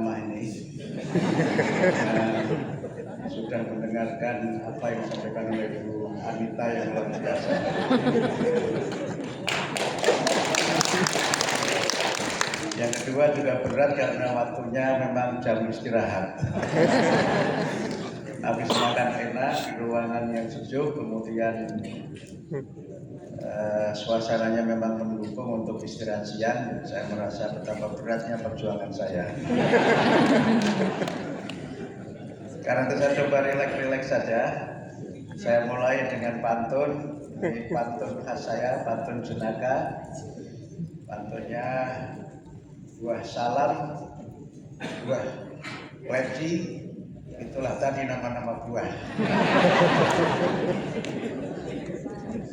ceramah ini sudah mendengarkan apa yang disampaikan oleh Bu Anita yang luar biasa. Yang kedua juga berat karena waktunya memang jam istirahat. Habis makan enak di ruangan yang sejuk, kemudian suasananya memang mendukung untuk istirahat siang. Saya merasa betapa beratnya perjuangan saya. Karena itu saya coba rileks saja. Saya mulai dengan pantun. Ini pantun khas saya, pantun Jenaka. Pantunnya buah salam, buah leci, itulah tadi nama-nama buah.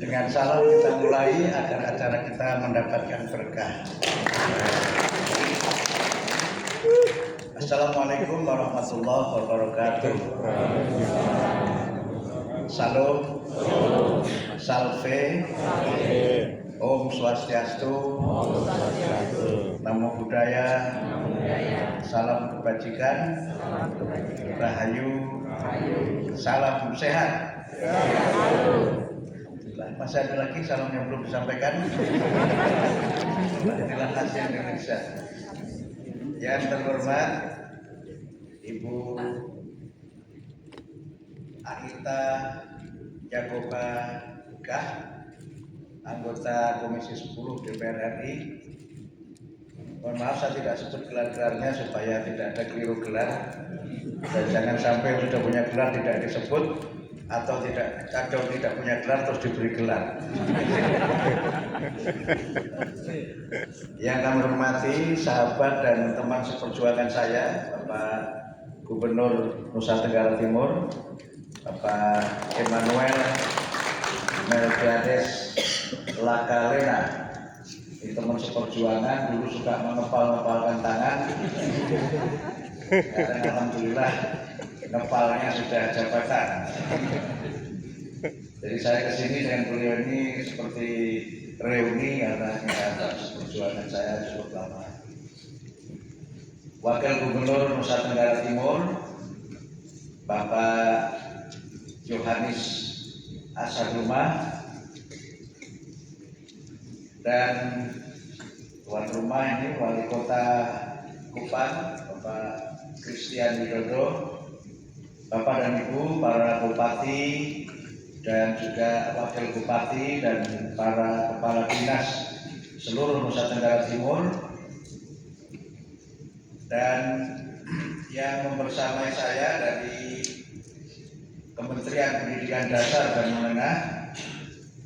Dengan salam kita mulai agar acara kita mendapatkan berkah. Assalamualaikum warahmatullahi wabarakatuh. Salam, salve, Om Swastiastu, Namo Buddhaya, salam kebajikan, rahayu, salam sehat. Masih ada lagi salam yang belum disampaikan. Inilah khas Indonesia. Yang terhormat Ibu Anita Yakoba Gah, anggota Komisi 10 DPR RI. Mohon maaf saya tidak sebut gelar-gelarnya supaya tidak ada keliru gelar. Dan jangan sampai sudah punya gelar tidak disebut atau tidak punya gelar terus diberi gelar. Yang kami hormati sahabat dan teman seperjuangan saya, Bapak Gubernur Nusa Tenggara Timur, Bapak Emmanuel Melquiades Lakalena. Ini teman seperjuangan, dulu suka mengepal-ngepalkan tangan. Karena alhamdulillah ngepalnya sudah jabatan. Jadi saya kesini dengan beliau ini seperti reuni karena perjuangan saya cukup lama. Wakil Gubernur Nusa Tenggara Timur, Bapak Yohanis Asadumah, dan tuan rumah ini Wali Kota Kupang, Bapak Christian Widodo, Bapak dan Ibu, para Bupati dan juga Wakil Bupati dan para Kepala Dinas seluruh Nusa Tenggara Timur, dan yang membersamai saya dari Kementerian Pendidikan Dasar dan Menengah.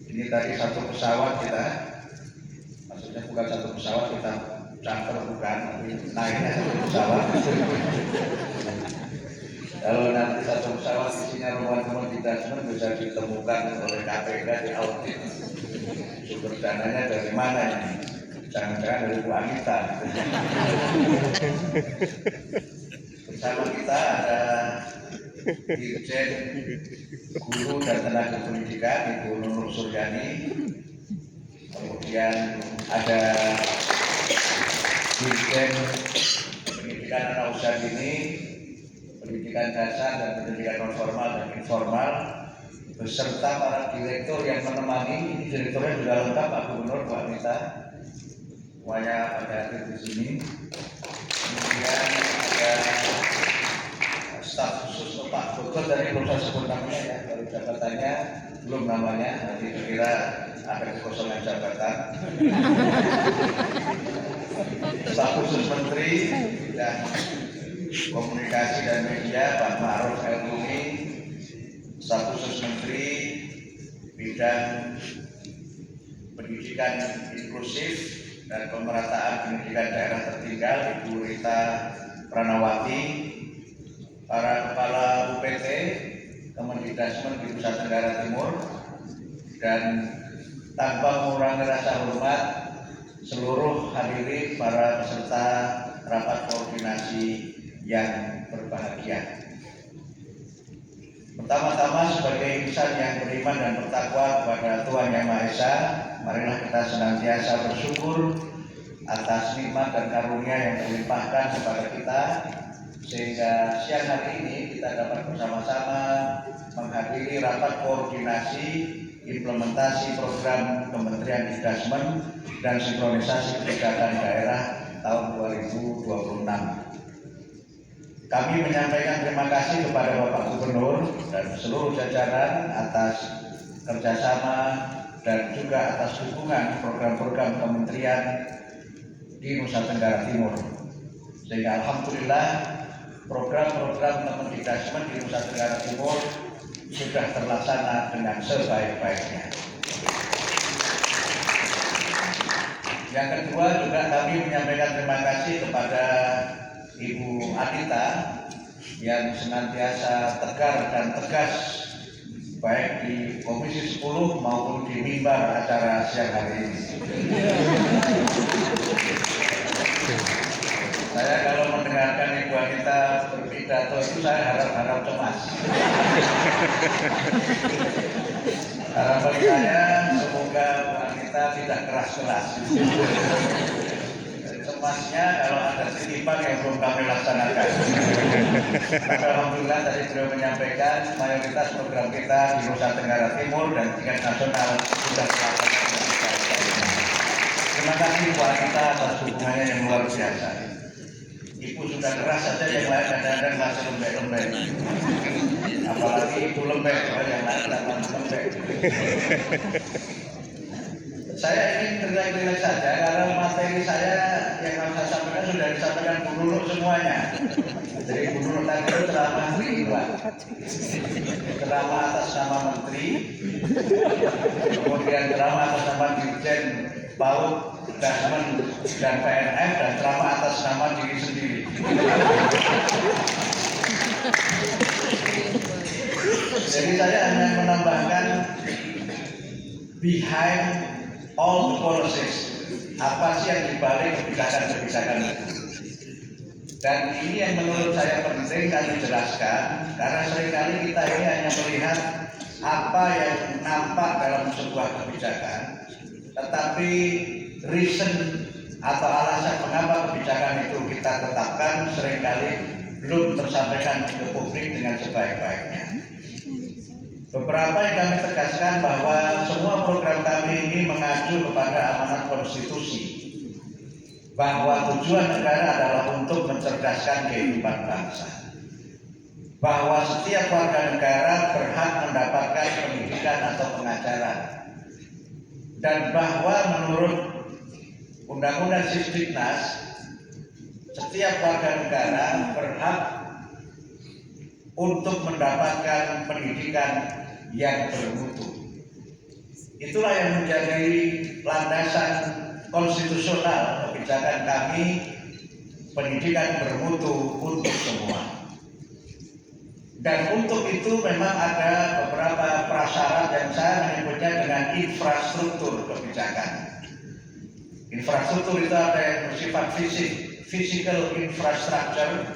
Ini tadi satu pesawat kita, maksudnya bukan satu pesawat kita charter, bukan, tapi naiknya satu pesawat. Kalau nanti satu pesawat isinya rumah-rumah detachment bisa ditemukan oleh KPK di audit sumber dananya dari mana ini? Jangan-jangan dari Bu Anita. Bersama kita ada Dirjen Guru dan Tenaga Pendidikan Ibu Nunur Suryani, kemudian ada Dirjen Pendidikan Anak Usaha Dini, Pendidikan Dasar dan Pendidikan Non Formal dan Informal, beserta para direktur yang menemani. Ini direkturnya sudah lengkap, Pak Gubernur, Bu Anita, semuanya pada hadir di sini. Kemudian ada staf khusus Pak Bogor dari proses sebut namanya ya, dari jabatannya belum namanya, nanti kira ada kekosongan jabatan. Staf khusus Menteri dan Komunikasi dan Media Pak Ma'ruf El-Bumi, staf khusus Menteri bidang pendidikan inklusif dan pemerataan pendidikan daerah tertinggal Ibu Rita Pranawati, para kepala UPT Kemendikbudristek di Nusa Tenggara Timur, dan tanpa mengurangi rasa hormat seluruh hadirin para peserta rapat koordinasi yang berbahagia. Pertama-tama sebagai insan yang beriman dan bertakwa kepada Tuhan Yang Maha Esa, marilah kita senantiasa bersyukur atas nikmat dan karunia yang terlimpahkan kepada kita, sehingga siang hari ini kita dapat bersama-sama menghadiri rapat koordinasi implementasi program Kementerian Dikdasmen dan sinkronisasi kebijakan daerah tahun 2026. Kami menyampaikan terima kasih kepada Bapak Gubernur dan seluruh jajaran atas kerjasama dan juga atas dukungan program-program kementerian di Nusa Tenggara Timur. Sehingga alhamdulillah program-program Kementerian di Nusa Tenggara Timur sudah terlaksana dengan sebaik-baiknya. Yang kedua juga kami menyampaikan terima kasih kepada Ibu Adita yang senantiasa tegar dan tegas baik di Komisi 10 maupun di mimbar acara siang hari ini. Saya kalau mendengarkan Ibu Adita berpidato itu saya harap-harap cemas. Harapan saya semoga Bu Adita tidak keras-keras. Cemasnya kalau ada titipan yang belum kami laksanakan. Maka alhamdulillah tadi beliau menyampaikan mayoritas program kita di Nusa Tenggara Timur dan tingkat nasional sudah terlaksana. Terima kasih Bu Adita atas dukungannya yang luar biasa. Ibu sudah keras saja, yang lain kadang-kadang masih lembek-lembek. Apalagi ibu lembek, yang lain tidak lembek. Saya ingin rileks saja karena materi saya yang akan saya sampaikan sudah disampaikan Bu Nurul semuanya. Jadi Bu Nurul tadi itu ceramah ceramah atas nama Menteri, kemudian ceramah atas nama Dirjen PAUD, Dasmen dan PNF, dan ceramah atas nama diri sendiri. Jadi saya hanya menambahkan behind all the policies, apa sih yang dibalik kebijakan-kebijakan itu. Dan ini yang menurut saya penting kami jelaskan, karena seringkali kita ini hanya melihat apa yang nampak dalam sebuah kebijakan, tetapi reason atau alasan mengapa kebijakan itu kita tetapkan seringkali belum tersampaikan ke publik dengan sebaik-baiknya. Beberapa yang kami tegaskan bahwa semua program kami ini mengacu kepada amanat konstitusi, bahwa tujuan negara adalah untuk mencerdaskan kehidupan bangsa, bahwa setiap warga negara berhak mendapatkan pendidikan atau pengajaran, dan bahwa menurut Undang-Undang Sisdiknas setiap warga negara berhak untuk mendapatkan pendidikan yang bermutu. Itulah yang menjadi landasan konstitusional kebijakan kami, pendidikan bermutu untuk semua. Dan untuk itu memang ada beberapa prasyarat yang saya menyebutnya dengan infrastruktur kebijakan. Infrastruktur itu ada yang bersifat fisik, physical infrastructure,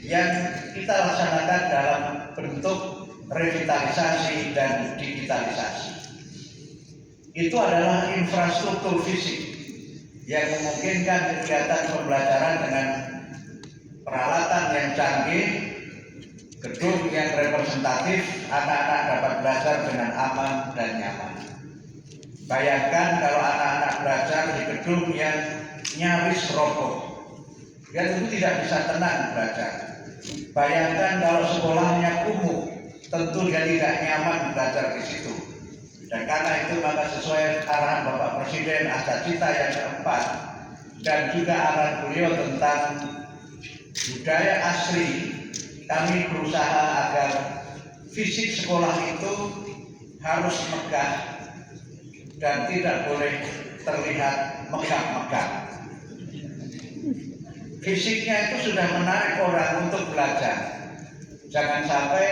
yang kita laksanakan dalam bentuk revitalisasi dan digitalisasi. Itu adalah infrastruktur fisik yang memungkinkan kegiatan pembelajaran dengan peralatan yang canggih, gedung yang representatif, anak-anak dapat belajar dengan aman dan nyaman. Bayangkan kalau anak-anak belajar di gedung yang nyaris roboh, dia tentu tidak bisa tenang belajar. Bayangkan kalau sekolahnya kumuh, tentu dia tidak nyaman belajar di situ. Dan karena itu maka sesuai arahan Bapak Presiden Asas Cita yang keempat dan juga arahan beliau tentang budaya asri, kami berusaha agar fisik sekolah itu harus megah dan tidak boleh terlihat megah-megah. Fisiknya itu sudah menarik orang untuk belajar. Jangan sampai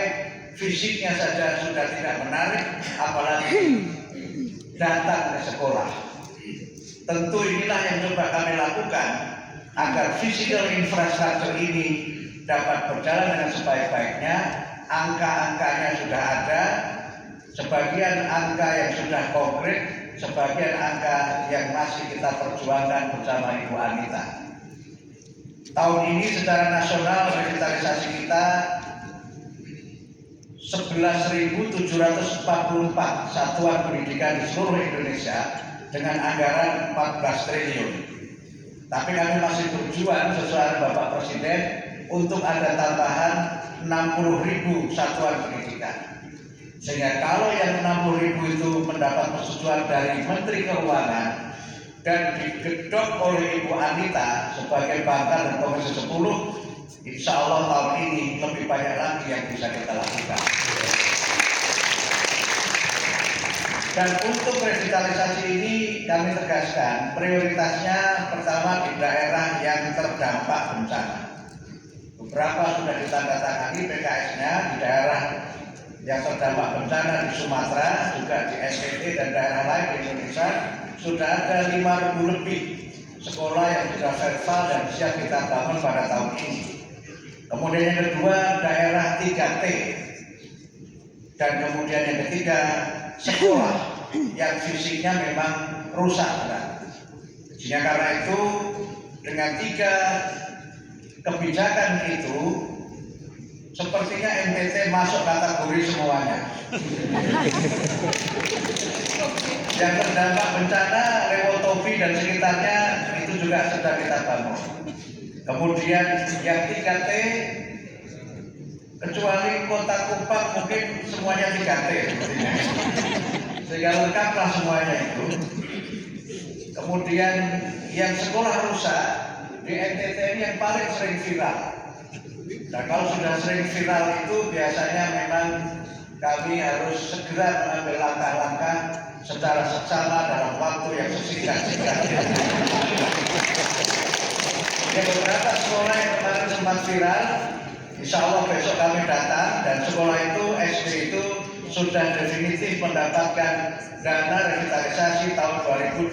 fisiknya saja sudah tidak menarik, apalagi datang ke sekolah. Tentu inilah yang coba kami lakukan agar physical infrastructure ini dapat berjalan dengan sebaik-baiknya. Angka-angkanya sudah ada, sebagian angka yang sudah konkret, sebagian angka yang masih kita perjuangkan bersama Ibu Anita. Tahun ini secara nasional revitalisasi kita 11.744 satuan pendidikan di seluruh Indonesia dengan anggaran 14 triliun. Tapi kami masih berjuang sesuai Bapak Presiden untuk ada tambahan 60.000 satuan pendidikan. Sehingga kalau yang 60.000 itu mendapat persetujuan dari Menteri Keuangan dan digedok oleh Ibu Anita sebagai bangka dan Komisi 10, insya Allah tahun ini lebih banyak lagi yang bisa kita lakukan. Dan untuk revitalisasi ini kami tegaskan prioritasnya pertama di daerah yang terdampak bencana. Beberapa sudah ditandatangani PKS-nya di daerah yang terdampak bencana di Sumatera, juga di NTT dan daerah lain di Indonesia sudah ada 5.000 lebih sekolah yang sudah vertikal dan siap kita bangun pada tahun ini. Kemudian yang kedua daerah 3T dan kemudian yang ketiga sekolah yang fisiknya memang rusak. Sehingga karena itu dengan 3 kebijakan itu sepertinya NTT masuk kategori semuanya. Yang terdampak bencana Lewotobi dan sekitarnya itu juga sudah kita bangun. Kemudian yang 3T kecuali Kota Kupang mungkin semuanya 3T sehingga lengkaplah semuanya itu. Kemudian yang sekolah rusak di NTT ini yang paling sering viral. Nah kalau sudah sering viral itu biasanya memang kami harus segera mengambil langkah-langkah secara seksama dalam waktu yang sesingkat-singkatnya. Yang beberapa sekolah yang kemarin sempat viral, insya Allah besok kami datang dan sekolah itu SD itu sudah definitif mendapatkan dana revitalisasi tahun 2026.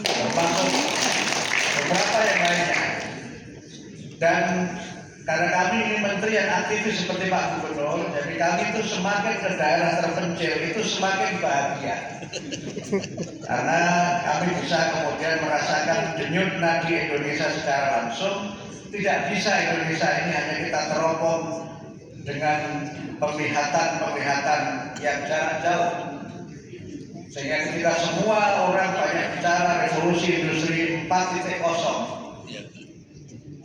Termasuk beberapa yang lainnya. Dan karena kami ini menteri yang aktivis seperti Pak Gubernur, jadi kami itu semakin ke daerah terpencil itu semakin bahagia. Karena kami bisa kemudian merasakan denyut nadi Indonesia secara langsung. Tidak bisa Indonesia ini hanya kita teropong dengan penglihatan yang jarak jauh. Sehingga ketika semua orang banyak bicara revolusi industri 4.0,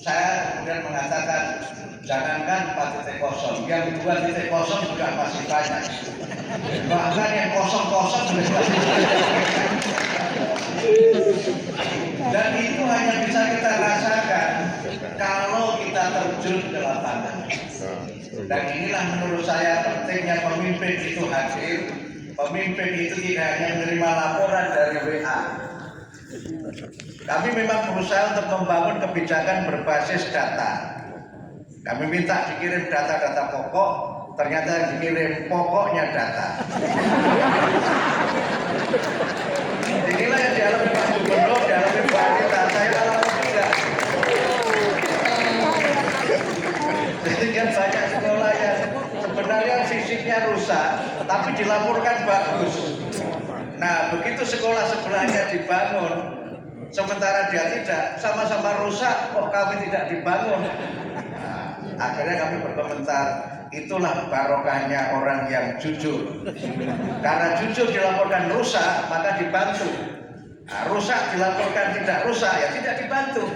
saya kemudian mengatakan jangankan 4.0, yang 2.0 juga masih banyak. Bahkan yang kosong-kosong juga masih banyak. Dan itu hanya bisa kita rasakan kalau kita terjun ke lapangan. Dan inilah menurut saya pentingnya pemimpin itu hadir. Pemimpin itu tidak hanya menerima laporan dari WA. Kami memang berusaha untuk membangun kebijakan berbasis data. Kami minta dikirim data-data pokok, ternyata dikirim pokoknya data. Inilah yang dialami Pak Gubernur, dialami Pak Anita, saya alami tidak. Jadi kan banyak sekolah yang sebenarnya fisiknya rusak, tapi dilaporkan bagus. Nah, begitu sekolah sebelahnya dibangun, sementara dia tidak, sama-sama rusak, kok kami tidak dibangun. Nah, akhirnya kami berkomentar, itulah barokahnya orang yang jujur. Karena jujur dilaporkan rusak, maka dibantu. Nah, rusak dilaporkan tidak rusak, ya tidak dibantu.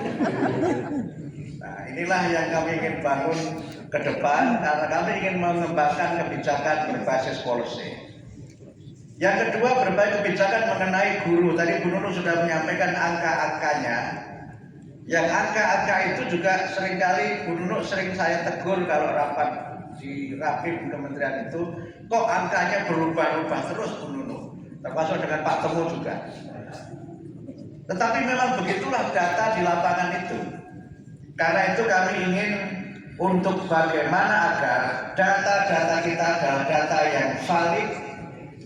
Nah, inilah yang kami ingin bangun ke depan, karena kami ingin mengembangkan kebijakan berbasis policy. Yang kedua, berbagai kebijakan mengenai guru. Tadi Bu Nunu sudah menyampaikan angka-angkanya. Yang angka-angka itu juga seringkali Bu Nunu sering saya tegur kalau rapat di Rapim kementerian itu, kok angkanya berubah-ubah terus Bu Nunu. Termasuk dengan Pak Temu juga. Tetapi memang begitulah data di lapangan itu. Karena itu kami ingin untuk bagaimana agar data-data kita adalah data yang valid,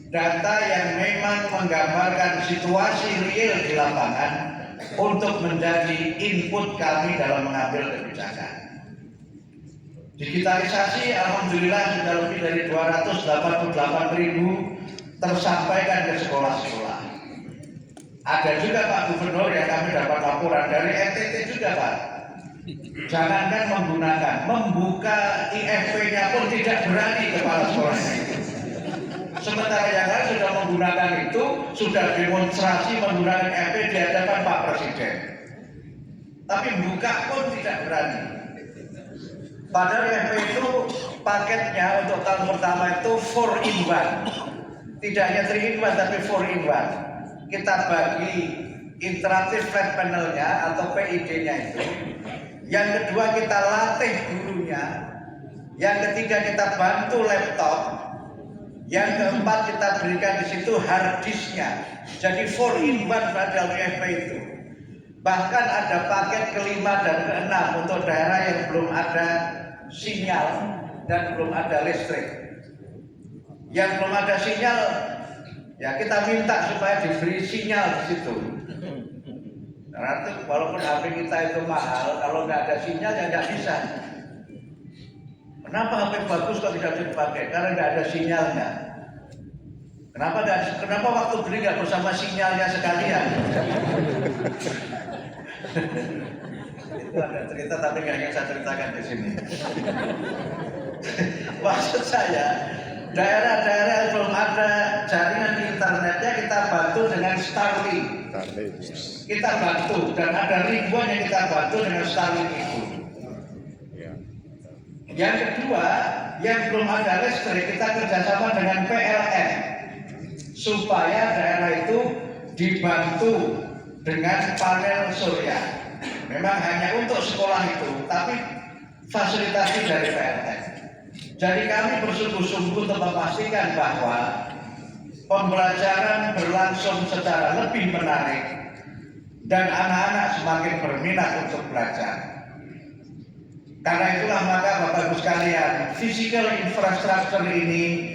data yang memang menggambarkan situasi real di lapangan untuk menjadi input kami dalam mengambil kebijakan. Digitalisasi alhamdulillah sudah lebih dari 288.000 tersampaikan ke sekolah-sekolah. Ada juga Pak Gubernur yang kami dapat laporan dari NTT juga Pak. Jangankan menggunakan, membuka IFP-nya pun tidak berani kepala sekolahnya itu. Sementara yang lain sudah menggunakan itu, sudah demonstrasi menggunakan IFP di hadapan Pak Presiden. Tapi buka pun tidak berani. Padahal IFP itu paketnya untuk tahun pertama itu 4 in 1. Tidak hanya 3 in 1 tapi 4 in 1. Kita bagi interaktif flat panelnya atau PID-nya itu. Yang kedua kita latih gurunya. Yang ketiga kita bantu laptop. Yang keempat kita berikan di situ hard disknya. Jadi 4 in 1 pada IFP itu. Bahkan ada paket kelima dan keenam untuk daerah yang belum ada sinyal dan belum ada listrik. Yang belum ada sinyal, ya kita minta supaya diberi sinyal di situ. Karena itu walaupun HP kita itu mahal, kalau nggak ada sinyal ya nggak bisa. Kenapa HP bagus kok tidak bisa dipakai? Karena nggak ada sinyalnya. Kenapa waktu beli nggak bersama sinyalnya sekalian? Itu ada cerita tapi nggak ingin saya ceritakan di sini. Maksud saya, daerah-daerah yang belum ada jaringan di internetnya kita bantu dengan Starlink. Kita bantu dan ada ribuan yang kita bantu dengan Starlink itu. Yang kedua, yang belum ada listrik kita kerjasama dengan PLN supaya daerah itu dibantu dengan panel surya. Memang hanya untuk sekolah itu, tapi fasilitasi dari PLN. Jadi kami bersungguh-sungguh untuk memastikan bahwa pembelajaran berlangsung secara lebih menarik dan anak-anak semakin berminat untuk belajar. Karena itulah maka Bapak Ibu sekalian, physical infrastructure ini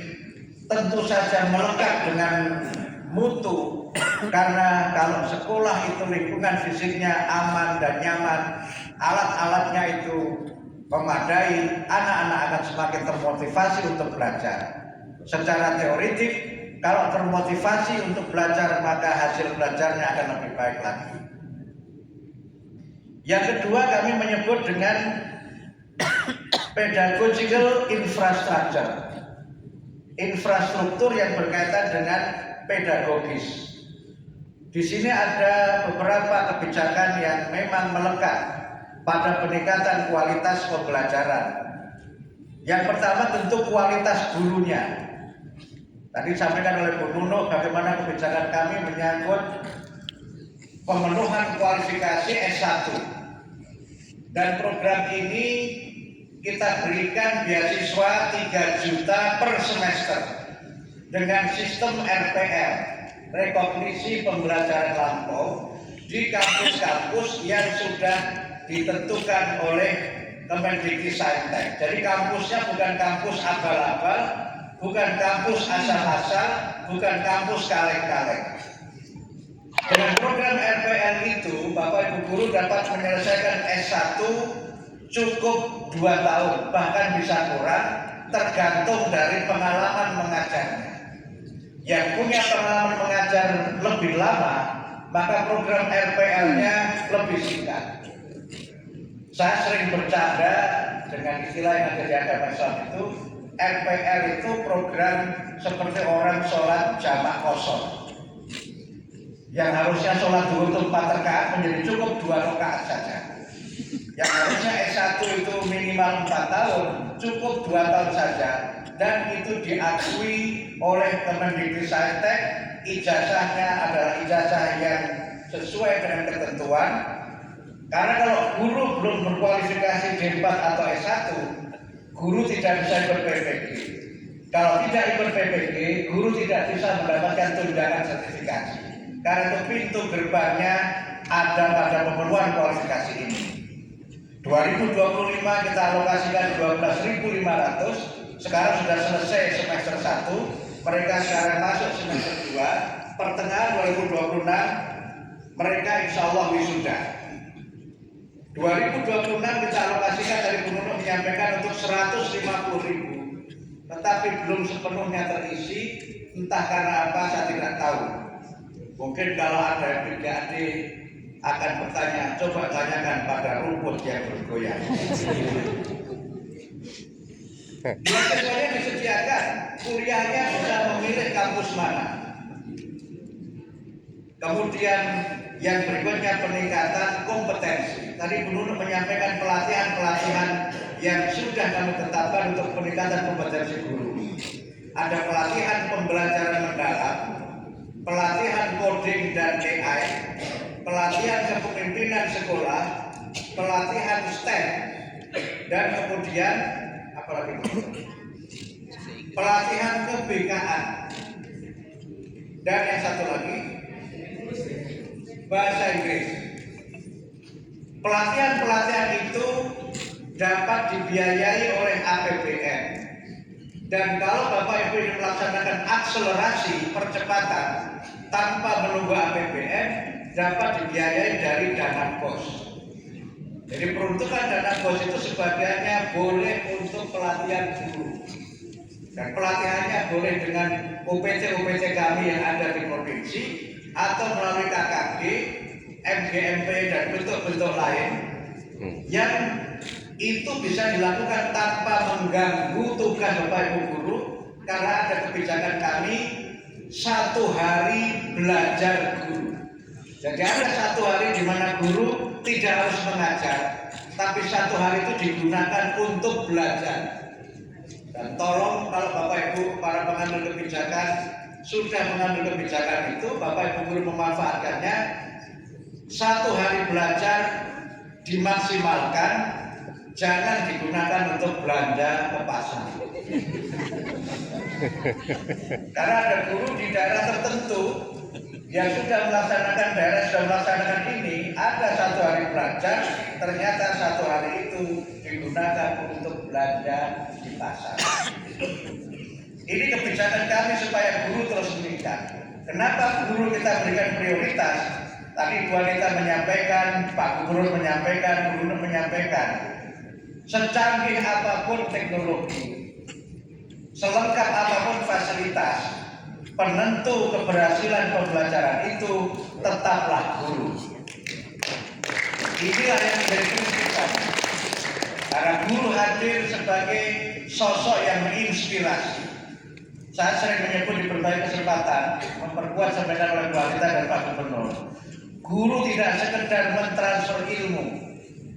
tentu saja melekat dengan mutu. Karena kalau sekolah itu lingkungan fisiknya aman dan nyaman, alat-alatnya itu memadai, anak-anak akan semakin termotivasi untuk belajar. Secara teoritik, kalau termotivasi untuk belajar, maka hasil belajarnya akan lebih baik lagi. Yang kedua, kami menyebut dengan pedagogical infrastructure. Infrastruktur yang berkaitan dengan pedagogis. Di sini ada beberapa kebijakan yang memang melekat pada peningkatan kualitas pembelajaran. Yang pertama tentu kualitas gurunya. Tadi disampaikan oleh Bu Nuno bagaimana kebijakan kami menyangkut pemenuhan kualifikasi S1. Dan program ini kita berikan beasiswa 3 juta per semester dengan sistem RPL, rekognisi pembelajaran lampau, di kampus-kampus yang sudah ditentukan oleh Kemendikbudristek. Jadi kampusnya bukan kampus abal-abal, bukan kampus asal-asal, bukan kampus kaleng-kaleng. Dengan program RPL itu, Bapak Ibu guru dapat menyelesaikan S1 cukup 2 tahun, bahkan bisa kurang, tergantung dari pengalaman mengajarnya. Yang punya pengalaman mengajar lebih lama, maka program RPL-nya lebih singkat. Saya sering bercanda dengan istilah yang ada di agama Islam itu, RPL itu program seperti orang sholat jamak kosong. Yang harusnya sholat zuhur itu 4 rakaat menjadi cukup 2 rakaat saja. Yang harusnya S1 itu minimal 4 tahun, cukup 2 tahun saja. Dan itu diakui oleh Kemendikbudristek, ijazahnya adalah ijazah yang sesuai dengan ketentuan. Karena kalau guru belum berkualifikasi D4 atau S1, guru tidak bisa ikut PPG. Kalau tidak ikut PPG, guru tidak bisa mendapatkan tunjangan sertifikasi. Karena itu pintu gerbangnya ada pada pemenuhan kualifikasi ini. 2025 kita alokasikan 12.500. Sekarang sudah selesai semester 1. Mereka sekarang masuk semester 2. Pertengahan 2026 mereka insya Allah wisuda. 2026 kita alokasikan dari Gubernur menyampaikan untuk 150.000. tetapi belum sepenuhnya terisi, entah karena apa saya tidak tahu. Mungkin kalau ada adik-adik akan bertanya, coba tanyakan pada rumput yang bergoyang. Beasiswanya disediakan, kuliahnya bisa memilih kampus mana. Kemudian yang berikutnya peningkatan kompetensi. Tadi Bu Nur menyampaikan pelatihan-pelatihan yang sudah kami tetapkan untuk peningkatan kompetensi guru. Ada pelatihan pembelajaran mendalam, pelatihan coding dan AI, pelatihan kepemimpinan sekolah, pelatihan STEM, dan kemudian apalagi pelatihan keBK-an. Dan yang satu lagi bahasa Inggris. Pelatihan-pelatihan itu dapat dibiayai oleh APBN. Dan kalau Bapak Ibu ingin melaksanakan akselerasi percepatan tanpa menunggu APBN, dapat dibiayai dari dana BOS. Jadi peruntukan dana BOS itu sebagiannya boleh untuk pelatihan guru. Dan pelatihannya boleh dengan OPC kami yang ada di provinsi atau melalui KKG, MGMP dan bentuk-bentuk lain yang itu bisa dilakukan tanpa mengganggu tugas Bapak Ibu guru, karena ada kebijakan kami 1 hari belajar guru. Jadi ada 1 hari di mana guru tidak harus mengajar, tapi 1 hari itu digunakan untuk belajar. Dan tolong kalau Bapak Ibu para pengambil kebijakan sudah mengambil kebijakan itu, Bapak Ibu guru memanfaatkannya. 1 hari belajar dimaksimalkan, jangan digunakan untuk belanja ke pasar. Karena ada guru di daerah tertentu yang sudah melaksanakan ini, ada 1 hari belajar, ternyata 1 hari itu digunakan untuk belanja di pasar. Ini kebijakan kami supaya guru terus meningkat. Kenapa guru kita berikan prioritas? Tadi Bu Anita menyampaikan, Pak Gubernur menyampaikan, Bu Gubernur menyampaikan, secanggih apapun teknologi, selengkap apapun fasilitas, penentu keberhasilan pembelajaran itu tetaplah guru. Inilah yang menjadi prinsip kami. Karena guru hadir sebagai sosok yang menginspirasi. Saya sering menyebut di berbagai kesempatan, memperkuat sampaikan oleh Bu Anita dan Pak Gubernur. Guru tidak sekedar mentransfer ilmu,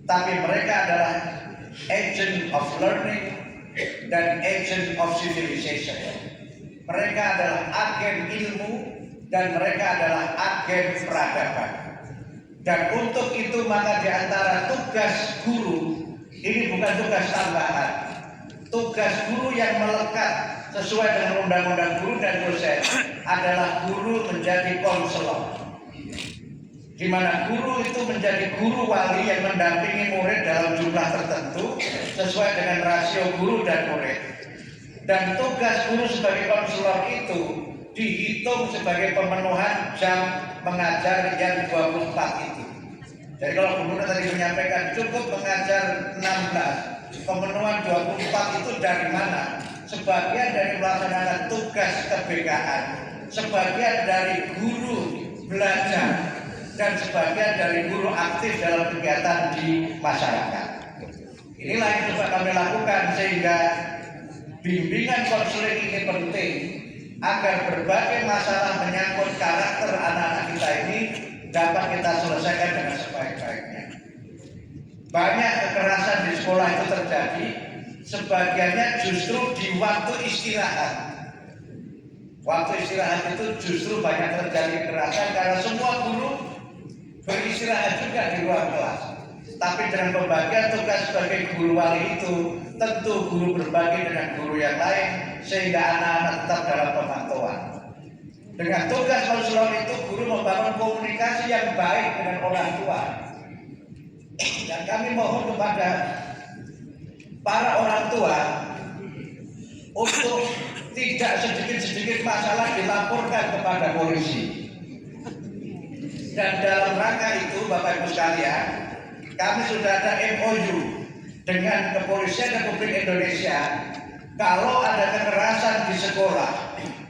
tapi mereka adalah agent of learning dan agent of civilization. Mereka adalah agen ilmu dan mereka adalah agen peradaban. Dan untuk itu maka di antara tugas guru, ini bukan tugas tambahan. Tugas guru yang melekat sesuai dengan undang-undang guru dan dosen adalah guru menjadi konselor. Di mana guru itu menjadi guru wali yang mendampingi murid dalam jumlah tertentu sesuai dengan rasio guru dan murid. Dan tugas guru sebagai konselor itu dihitung sebagai pemenuhan jam mengajar yang 24 itu. Jadi kalau guru tadi menyampaikan cukup mengajar 16, pemenuhan 24 itu dari mana? Sebagian dari melaksanakan tugas keBK-an, sebagian dari guru belajar, dan sebagian dari guru aktif dalam kegiatan di masyarakat. Inilah yang coba kami lakukan sehingga bimbingan konseling ini penting agar berbagai masalah menyangkut karakter anak-anak kita ini dapat kita selesaikan dengan sebaik-baiknya. Banyak kekerasan di sekolah itu terjadi, sebagiannya justru di waktu istirahat. Waktu istirahat itu justru banyak terjadi kekerasan karena semua guru beristirahat juga di ruang kelas. Tapi dengan pembagian tugas sebagai guru wali itu, tentu guru berbagi dengan guru yang lain sehingga anak-anak tetap dalam pemantauan. Dengan tugas konselor itu, guru membangun komunikasi yang baik dengan orang tua. Dan kami mohon kepada para orang tua untuk tidak sedikit-sedikit masalah dilaporkan kepada polisi. Dan dalam rangka itu, Bapak Ibu sekalian, kami sudah ada MOU dengan Kepolisian Republik Indonesia kalau ada kekerasan di sekolah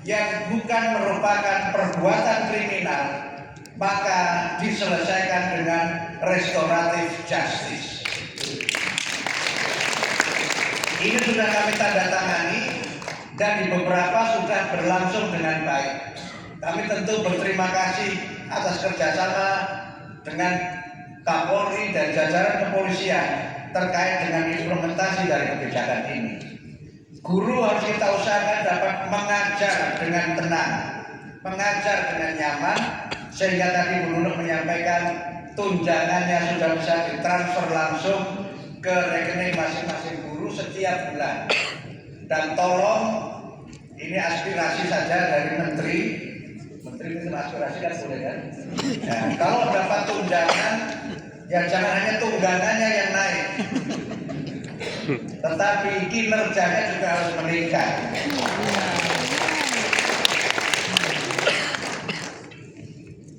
yang bukan merupakan perbuatan kriminal, maka diselesaikan dengan restoratif justice. Ini sudah kami tanda tangani dan di beberapa sudah berlangsung dengan baik. Kami tentu berterima kasih atas kerjasama dengan Kapolri dan jajaran kepolisian terkait dengan implementasi dari kebijakan ini. Guru harus kita usahakan dapat mengajar dengan tenang, mengajar dengan nyaman, sehingga tadi Bu Nunuk menyampaikan tunjangannya sudah bisa ditransfer langsung ke rekening masing-masing guru setiap bulan. Dan tolong, ini aspirasi saja dari Menteri itu aspirasi kan boleh kan? Ya, kalau dapat tunjangan, ya jangan hanya tunggangannya yang naik, tetapi kinerjanya juga harus meningkat.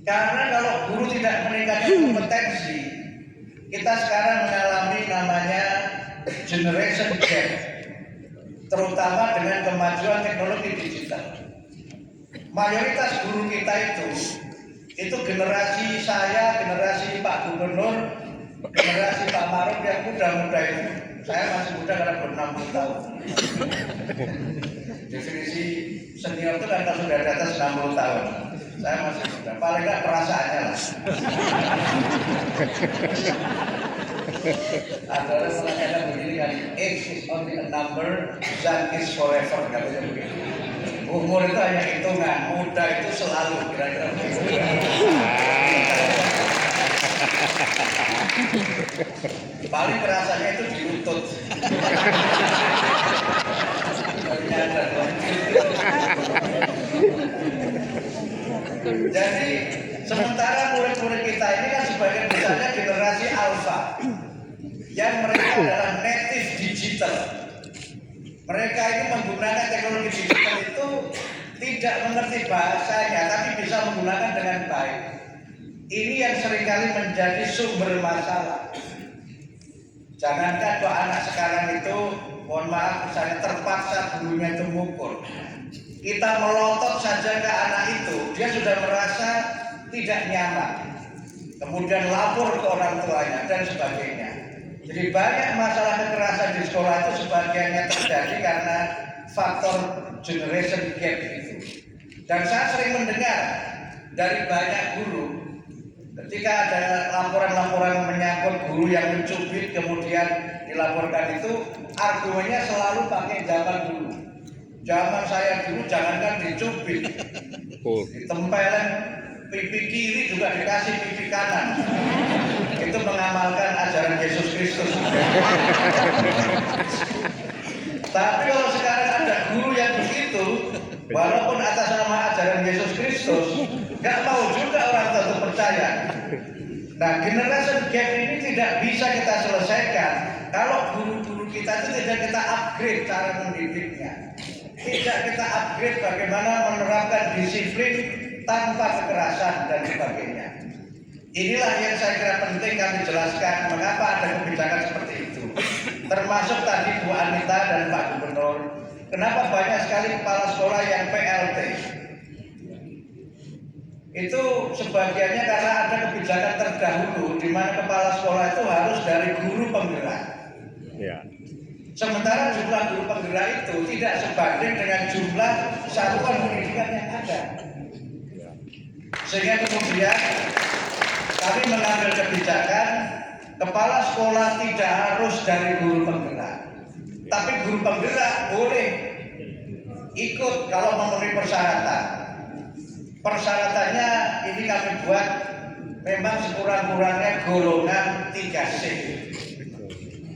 Karena kalau guru tidak meningkatkan kompetensi, kita sekarang mengalami namanya generation gap, terutama dengan kemajuan teknologi digital. Mayoritas guru kita itu generasi saya, generasi Pak Gubernur, generasi Pak Maruf yang muda-muda itu. Saya masih muda karena baru 60 tahun. Definisi senior itu kan kalau sudah di atas 60 tahun. Saya masih muda, paling nggak perasaannya lah. Ada orang mengatakan begini kan, age is only a number, that is forever, katanya begitu. Umur itu hanya hitungan, muda itu selalu, kira-kira begitu. Paling kerasanya itu di lutut. Jadi sementara murid-murid kita ini kan sebagian besarnya generasi alpha, yang mereka adalah native digital. Mereka ini menggunakan teknologi digital itu tidak mengerti bahasanya, tapi bisa menggunakan dengan baik. Ini yang seringkali menjadi sumber masalah. Jangankan kalau anak sekarang itu, mohon maaf, misalnya terpaksa gurunya itu mengukur. Kita melotot saja ke anak itu, dia sudah merasa tidak nyaman. Kemudian lapor ke orang tuanya dan sebagainya. Jadi banyak masalah kekerasan di sekolah itu sebagiannya terjadi karena faktor generation gap itu. Dan saya sering mendengar dari banyak guru, ketika ada laporan-laporan menyangkut guru yang mencubit kemudian dilaporkan itu, argumennya selalu pakai zaman dulu. Zaman saya dulu jangankan dicubit, ditempelin pipi kiri juga dikasih pipi kanan. Itu mengamalkan ajaran Yesus Kristus. Tapi kalau sekarang ada guru yang begitu, walaupun atas nama ajaran Yesus Kristus, nggak mau juga orang tua itu percaya. Nah, generation gap ini tidak bisa kita selesaikan kalau guru-guru kita itu tidak kita upgrade cara mendidiknya. Tidak kita upgrade bagaimana menerapkan disiplin tanpa kekerasan dan sebagainya. Inilah yang saya kira penting kami jelaskan mengapa ada kebijakan seperti itu. Termasuk tadi Bu Anita dan Pak Gubernur, kenapa banyak sekali kepala sekolah yang PLT. Itu sebagiannya karena ada kebijakan terdahulu di mana kepala sekolah itu harus dari guru penggerak. Ya. Sementara jumlah guru penggerak itu tidak sebanding dengan jumlah satuan pendidikan yang ada. Sehingga kemudian kami mengambil kebijakan kepala sekolah tidak harus dari guru penggerak, tapi guru penggerak boleh ikut kalau memenuhi persyaratan. Persyaratannya ini kami buat memang sekurang-kurangnya golongan 3C.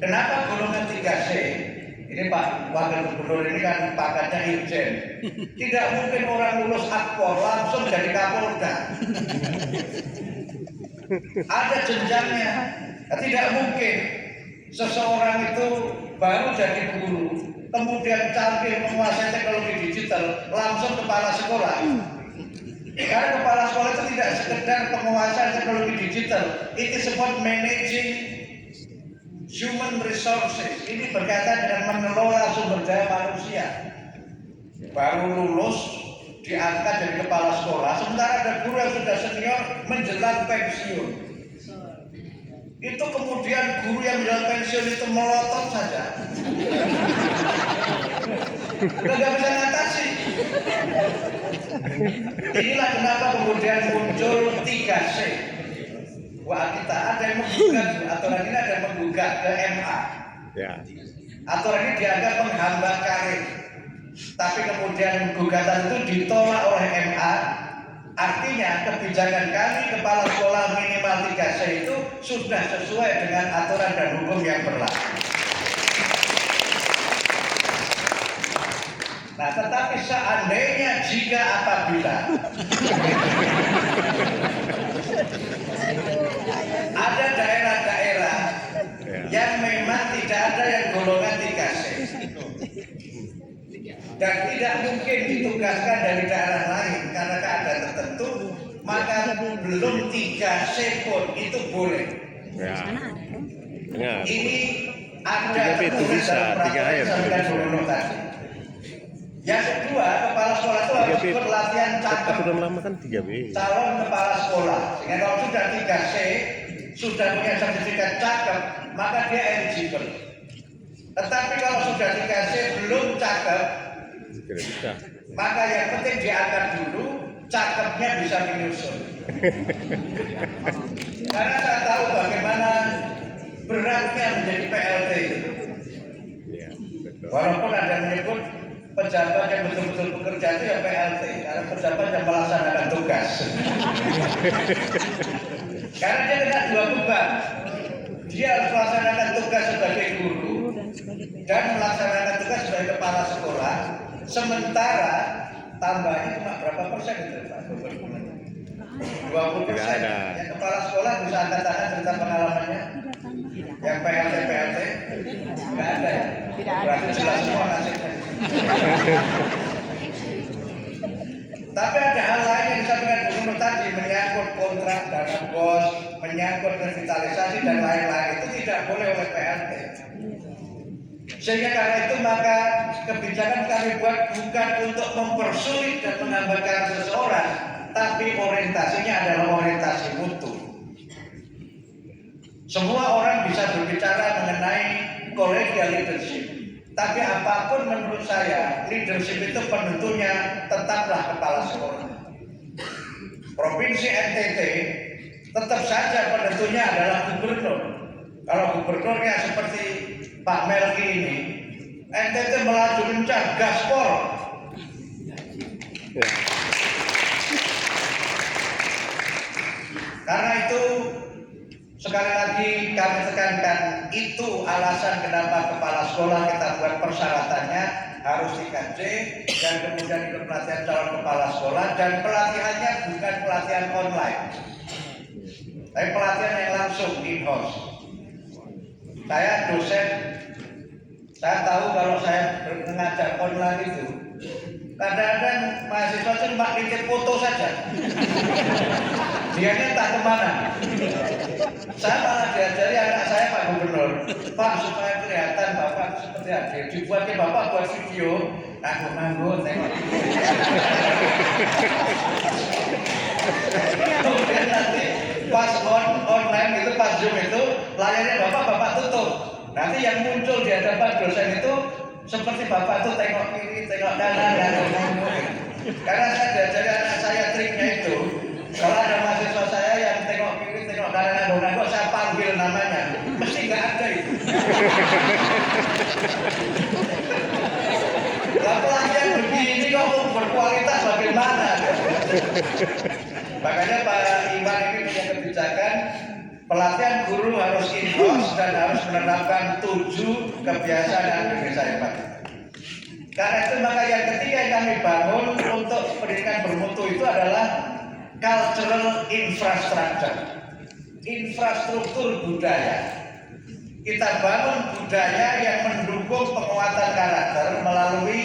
Kenapa golongan 3C? Ini Pak Wakil Gubernur ini kan pangkatnya Irjen. Tidak mungkin orang lulus Akpol langsung jadi Kapolda. Ada jenjangnya. Tidak mungkin seseorang itu baru jadi guru, kemudian canggih menguasai teknologi digital, langsung kepala sekolah. Karena kepala sekolah itu tidak sekedar penguasaan teknologi digital, itu disebut managing human resources ini berkaitan dengan mengelola sumber daya manusia. Baru lulus diangkat jadi kepala sekolah, sementara ada guru yang sudah senior menjelang pensiun. Itu kemudian guru yang menjelang pensiun itu melotot saja. Udah nggak bisa ngatasi. Inilah kenapa kemudian muncul 3C. Wah, kita ada yang menggugat, aturan ini ada yang menggugat ke MA. Ya. Aturan ini dianggap menghambat karir. Tapi kemudian gugatan itu ditolak oleh MA. Artinya kebijakan kami kepala sekolah minimal 3C itu sudah sesuai dengan aturan dan hukum yang berlaku. Nah, tetapi seandainya jika apabila ada daerah-daerah yang memang tidak ada yang golongan 3C dan tidak mungkin ditugaskan dari daerah lain karena keadaan tertentu, maka belum 3C pun itu boleh. Ya. Ya. Ini ada 3B itu bisa, 3A yang dulu tadi. Yang kedua, kepala sekolah itu harus berlatihan cakep. Lama kan 3B. Calon kepala sekolah. Sehingga kalau sudah 3C, sudah punya sertifikat cakep, maka dia eligible. Tetapi kalau sudah 3C belum cakep, bisa. maka yang penting diangkat dulu, cakepnya bisa menyusul. Karena saya tahu bagaimana beratnya menjadi PLT itu. Ya, betul. Walaupun ada yang menyebut pejabat yang betul-betul bekerja itu ya PLT, karena pejabat yang melaksanakan tugas. Karena dia kena 2 beban. Dia harus melaksanakan tugas sebagai guru dan melaksanakan tugas sebagai kepala sekolah. Sementara tambahnya cuma berapa persen itu Pak? 20%. Yang kepala sekolah bisa angkat tangan cerita pengalamannya. Yang PLT nggak ada ya? Berarti jelas semua nasibnya. Tapi ada hal lain yang disampaikan gubernur tadi, menyangkut kontrak dana bos, menyangkut revitalisasi dan lain-lain, itu tidak boleh oleh PLT. Sehingga karena itu maka kebijakan kami buat bukan untuk mempersulit dan menghambatkan seseorang, tapi orientasinya adalah orientasi mutu. Semua orang bisa berbicara mengenai collegial leadership, tapi apapun menurut saya leadership itu penentunya tetaplah kepala sekolah. Provinsi NTT tetap saja penentunya adalah gubernur. Kalau gubernurnya seperti Pak Melki ini, NTT melaju lincah gaspol. Karena itu sekali lagi kami tekankan, itu alasan kenapa kepala sekolah kita buat persyaratannya harus 3C dan kemudian ikut pelatihan calon kepala sekolah, dan pelatihannya bukan pelatihan online, tapi pelatihan yang langsung in-house. Saya dosen, saya tahu kalau saya mengajar online itu kadang-kadang mahasiswa cuma nitip foto saja. Dia entah kemana. Saya malah diajari anak saya Pak Gubernur, Pak, supaya kelihatan Bapak seperti hadir, dibuatnya Bapak buat video, nganggur tengok. Kemudian nanti pas online itu, pas Zoom itu, layarnya Bapak tutup. Nanti yang muncul di hadapan dosen itu seperti Bapak tuh tengok kiri, tengok kanan, dan ngomong. Karena saya diajari anak saya triknya itu. Kalau ada mahasiswa saya yang tengok kiri, tengok kanan, kok saya panggil namanya, mesti nggak ada itu. Lah pelatihan begini kok berkualitas bagaimana? Makanya Pak Iwan ini punya kebijakan pelatihan guru harus in-house dan harus menerapkan 7 kebiasaan Indonesia hebat. Karena itu maka yang ketiga yang kami bangun untuk pendidikan bermutu itu adalah cultural infrastructure, infrastruktur budaya. Kita bangun budaya yang mendukung penguatan karakter melalui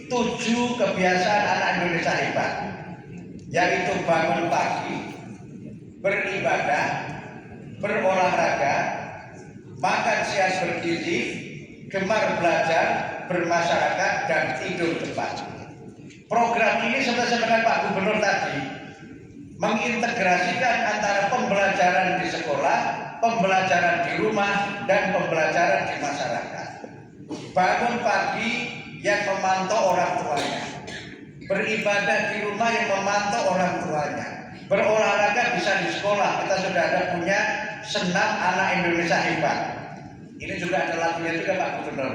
7 kebiasaan anak Indonesia hebat, yaitu bangun pagi, beribadah, berolahraga, makan siang bergizi, gemar belajar, bermasyarakat, dan tidur cepat. Program ini sesuai dengan Pak Gubernur tadi mengintegrasikan antara pembelajaran di sekolah, pembelajaran di rumah, dan pembelajaran di masyarakat. Bangun pagi yang memantau orang tuanya, beribadah di rumah yang memantau orang tuanya, berolahraga bisa di sekolah. Kita sudah ada punya senam anak Indonesia hebat. Ini juga ada lagunya juga Pak Gubernur.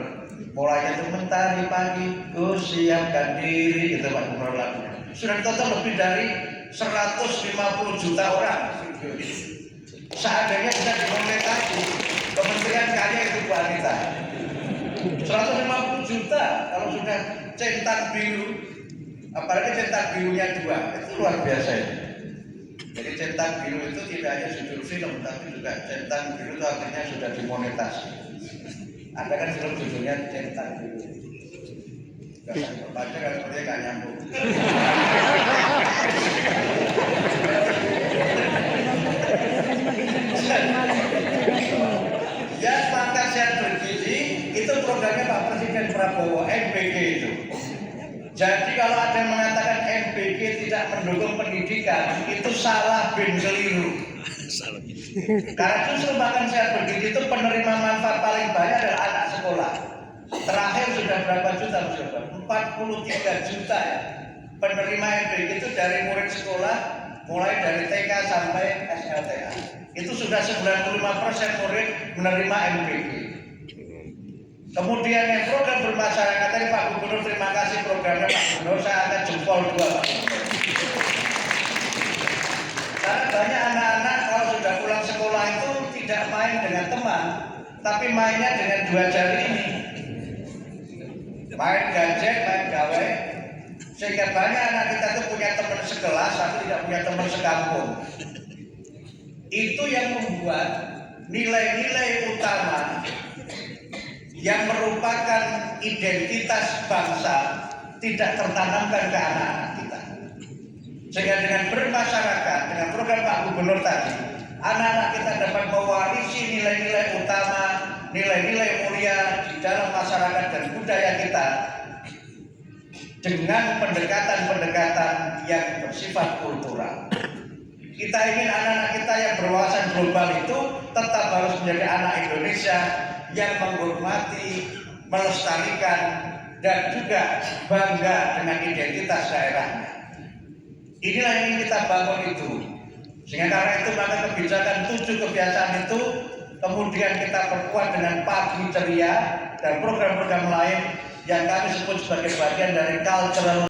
Mulainya itu mentari pagi, ku siapkan diri, gitu Pak Gubernur lagunya. Sudah total lebih dari 150 juta orang. Seandainya bisa dimonetasi, Kementerian Karya itu wanita. 150 juta kalau sudah centang biru, apalagi centang birunya 2, itu luar biasa ya. Jadi centang biru itu tidak hanya judul film, tapi juga centang biru itu artinya sudah dimonetasi. Ada kan film judulnya centang biru. Kalau baca kan sepertinya nggak nyambung. Ya, makan sehat bergizi itu programnya Pak Presiden Prabowo, MBG itu. Jadi kalau ada yang mengatakan MBG tidak mendukung pendidikan, itu salah bin keliru. Karena justru makan sehat bergizi itu penerima manfaat paling banyak adalah anak sekolah. Terakhir sudah berapa juta? 43 juta ya. Penerima MBG itu dari murid sekolah, mulai dari TK sampai SLTA. Itu sudah 95% murid menerima MBG. Kemudian yang program bermasyarakat tadi Pak Gubernur, terima kasih programnya Pak Gubernur, saya akan jempol 2 Pak Gubernur. Karena banyak anak-anak kalau sudah pulang sekolah itu tidak main dengan teman, tapi mainnya dengan 2 jari ini. Main gadget, main gawe, sehingga banyak anak kita itu punya teman sekelas, tapi tidak punya teman sekampung. Itu yang membuat nilai-nilai utama yang merupakan identitas bangsa tidak tertanamkan ke anak-anak kita. Sehingga dengan bermasyarakat, dengan program Pak Gubernur tadi, anak-anak kita dapat mewarisi nilai-nilai utama, nilai-nilai mulia di dalam masyarakat dan budaya kita dengan pendekatan-pendekatan yang bersifat kultural. Kita ingin anak-anak kita yang berwawasan global itu tetap harus menjadi anak Indonesia yang menghormati, melestarikan, dan juga bangga dengan identitas daerahnya. Inilah yang ingin kita bangun itu. Sehingga karena itu maka kebijakan 7 kebiasaan itu kemudian kita perkuat dengan pagi ceria dan program-program lain yang kami sebut sebagai bagian dari cultural